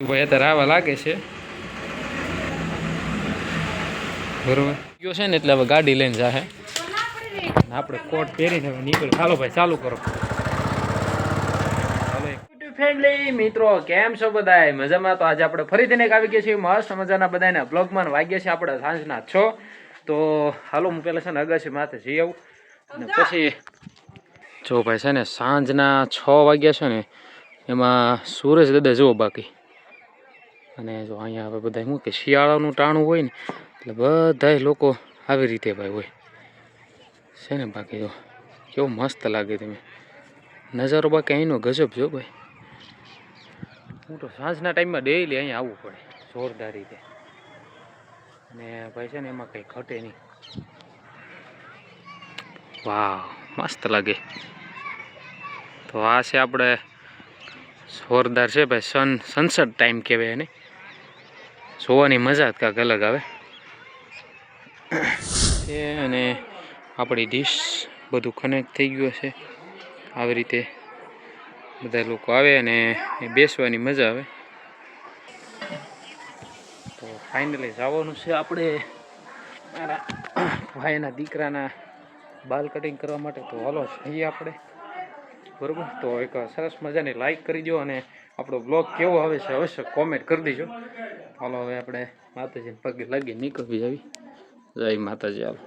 ભાઈ અત્યારે આવા લાગે છે બરોબર ગયો છે ને એટલે હવે ગાડી લઈને જાહે આપણે કોટ પહેરીને હવે નીકળ. ચાલો ભાઈ ચાલુ કરો. ફેમિલી મિત્રો કેમ છો બધાય મજામાં? તો આજે આપણે ફરીથી એક આવી ગયા છીએ મસ્ત મજાના બધાને બ્લોગમાં વાગ્યા છે આપણે સાંજના 6. તો હાલો હું પહેલાં છે ને અગાસી માથે જઈ આવું અને પછી જો ભાઈ છે ને સાંજના 6 વાગ્યા છે ને એમાં સૂરજ દાદા જુઓ બાકી. અને જો અહીંયા હવે બધા શું કે શિયાળાનું ટાણું હોય ને એટલે બધા લોકો આવી રીતે ભાઈ હોય છે ને. બાકી જો કેવું મસ્ત લાગે તમે નજારો બાકી અહીંનો ગજબ જો ભાઈ. હું તો સાંજના ટાઈમમાં ડેઈલી અહીંયા આવવું પડે જોરદાર રીતે. અને ભાઈ છે ને એમાં કંઈ ઘટે નહીં. વાહ મસ્ત લાગે. તો આ છે આપણે જોરદાર છે ભાઈ સનસેટ ટાઈમ કહેવાય એને. જોવાની મજા જ કાંઈક અલગ આવે છે. અને આપણી ડીશ બધું કનેક્ટ થઈ ગયું છે. આવી રીતે બધા લોકો આવે અને બેસવાની મજા આવે. તો ફાઇનલી જવાનું છે આપણે મારા ભાઈના દીકરાના બાલ કટિંગ કરવા માટે. તો હાલો જઈએ આપણે બરાબર. તો એક સરસ મજાની લાઈક કરી દો અને આપણો બ્લોગ કેવો આવે છે અવશ્ય કોમેન્ટ કરી દેજો. હાલો હવે આપણે માતાજીને પગે લાગી નીકળવી આવી. જય માતાજી. હાલો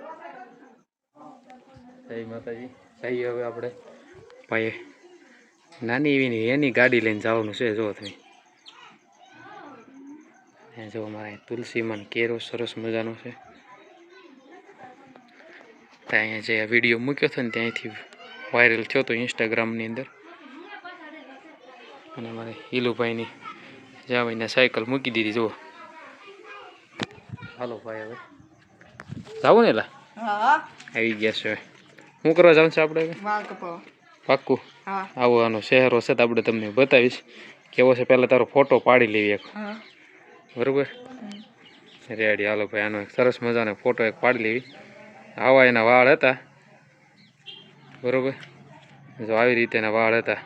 જય માતાજી. જઈએ હવે આપણે ભાઈ નાની એવી એની ગાડી લઈને જવાનું છે. જો તમે જો મારા તુલસીમાં કેરો સરસ મજાનો છે. ત્યાં જે વિડીયો મૂક્યો હતો ને ત્યાંથી વાયરલ થયો હતો ઇન્સ્ટાગ્રામની અંદર. અને મારે હિલુભાઈની જાવાઈને સાયકલ મૂકી દીધી જુઓ. હાલો ભાઈ હવે જાવું ને લા આવી ગયા છે. શું કરવા જવાનું છે આપણે? પાક્કું આવવાનો શહેરો છે તો આપણે તમને બતાવીશ કેવો છે. પહેલાં તારો ફોટો પાડી લેવી એક બરાબર. રેડી હાલો ભાઈ આનો એક સરસ મજાનો ફોટો એક પાડી લેવી. આવા એના વાળ હતા બરાબર. જો આવી રીતે એના વાળ હતા.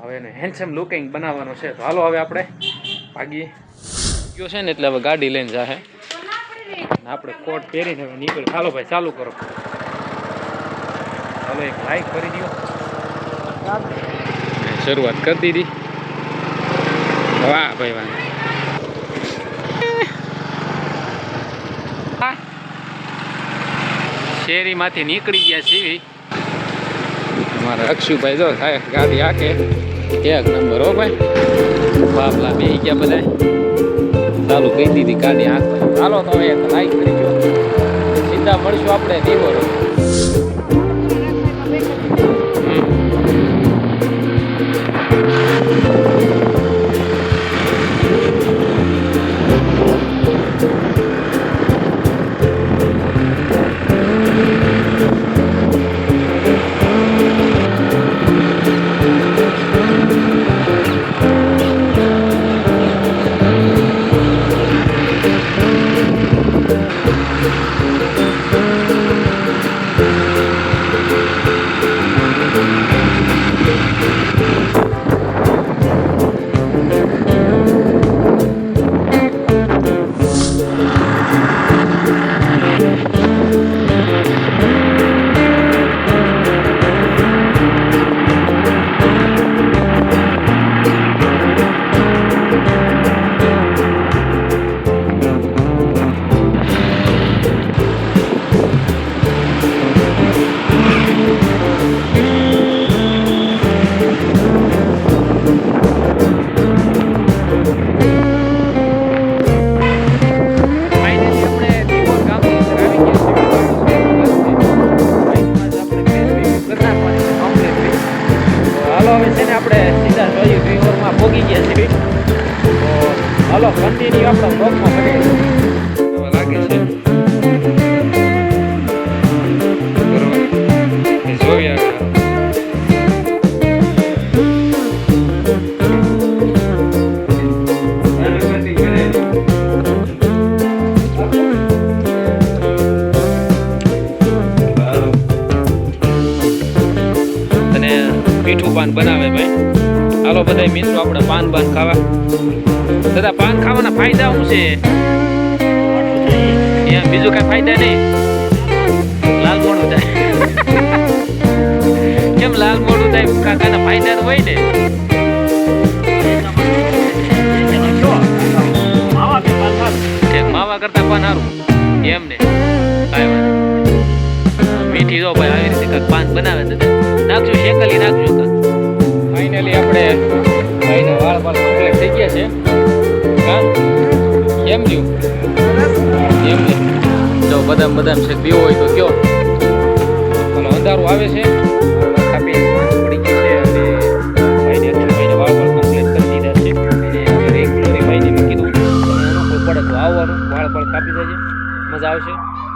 હવે એને હેન્ડસમ લુકિંગ બનાવવાનો છે. તો હાલો હવે આપણે ભાગીએ. ગયો છે ને એટલે હવે ગાડી લઈને જાહે આપણે કોટ પહેરીને હવે નીકળ. હાલો ભાઈ ચાલુ કરો. ચાલો એક લાઈક કરી દો. શરૂઆત કરી દીધી. વાહ ભાઈ વાહ. શેરીમાંથી નીકળી ગયા છીએ. અમારા અક્ષુભાઈ જો ગાડી આકે એક નંબર હો ભાઈ. બાપલા બે ગયા બધા ચાલુ કરી દીધી ગાડી આંખ. ચાલો તો એક લાઈક કરી દો. સીધા મળશું આપણે દીવરો. પોગી ગયા છે. તો હાલો કન્ટિન્યુ આપણા બ્લોગમાં કરીએ. લાગે છે બરોબર જોઈએ. અને મીઠું પાન બનાવે ભાઈ. હાલો બધા ભાઈ મિત્રો આપણે પાન ખાવા. દાદા પાન ખાવાના ફાયદા શું છે? બીજું કઈ ફાયદા નહીં. લાલ મોડું થાય. કેમ લાલ મોડું થાય? કાકાના ફાયદા તો હોય ને. માવા કરતા પાન સારું એમ ને. મીઠી જો ભાઈ આવી રીતે કાંઈક પાન બનાવે છે. નાખજો શેકલી નાખજો કાંક. ફાઇનલી આપણે ભાઈના વાળ કમ્પ્લીટ થઈ ગયા છે. હા કેમ રહ્યું? એમ ને જો બદામ છે પીવો હોય તો કયો. પેલો અંધારું આવે છે કાપી પડી ગઈ છે અને ભાઈને વાળ કમ્પ્લીટ કરી દીધા છે. અને રેગ્યુલરી ભાઈને મેં કીધું અનુકૂળ પડે તો આવવાનું વાળ કાપી જાય મજા આવશે.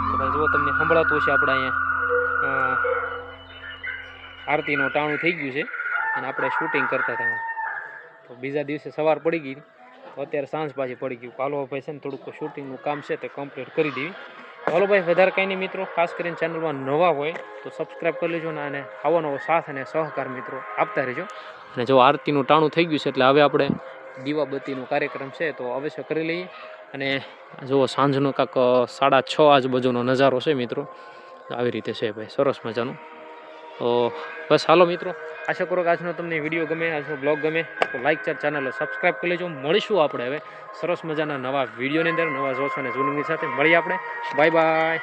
તો ભાઈ જો તમને સંભળાતું હશે આપણે અહીંયા આરતીનું ટાણું થઈ ગયું છે અને આપણે શૂટિંગ કરતા હતા. તો બીજા દિવસે સવાર પડી ગઈ તો અત્યારે સાંજ પાછી પડી ગયું. હાલો ભાઈ છે ને થોડુંક શૂટિંગનું કામ છે તે કમ્પ્લીટ કરી દેવી. હાલો ભાઈ વધારે કંઈ નહીં મિત્રો. ખાસ કરીને ચેનલમાં નવા હોય તો સબસ્ક્રાઈબ કરી લેજો અને આવો નવો સાથ અને સહકાર મિત્રો આપતા રહેજો. અને જો આરતીનું ટાણું થઈ ગયું છે એટલે હવે આપણે દીવાબત્તીનો કાર્યક્રમ છે તો અવશ્ય કરી લઈએ. અને જુઓ સાંજનો કાંક 6:30 આજુબાજુનો નજારો છે મિત્રો. આવી રીતે છે ભાઈ સરસ મજાનું. તો બસ હાલો મિત્રો, આશા કરો કે આજનો તમને વિડીયો ગમે, આજનો બ્લોગ ગમે તો લાઈક ચેનલ સબસ્ક્રાઈબ કરી લેજો. મળીશું આપણે હવે સરસ મજાના નવા વિડીયોની અંદર નવા જોશ અને જૂનની સાથે મળીએ આપણે. Bye bye.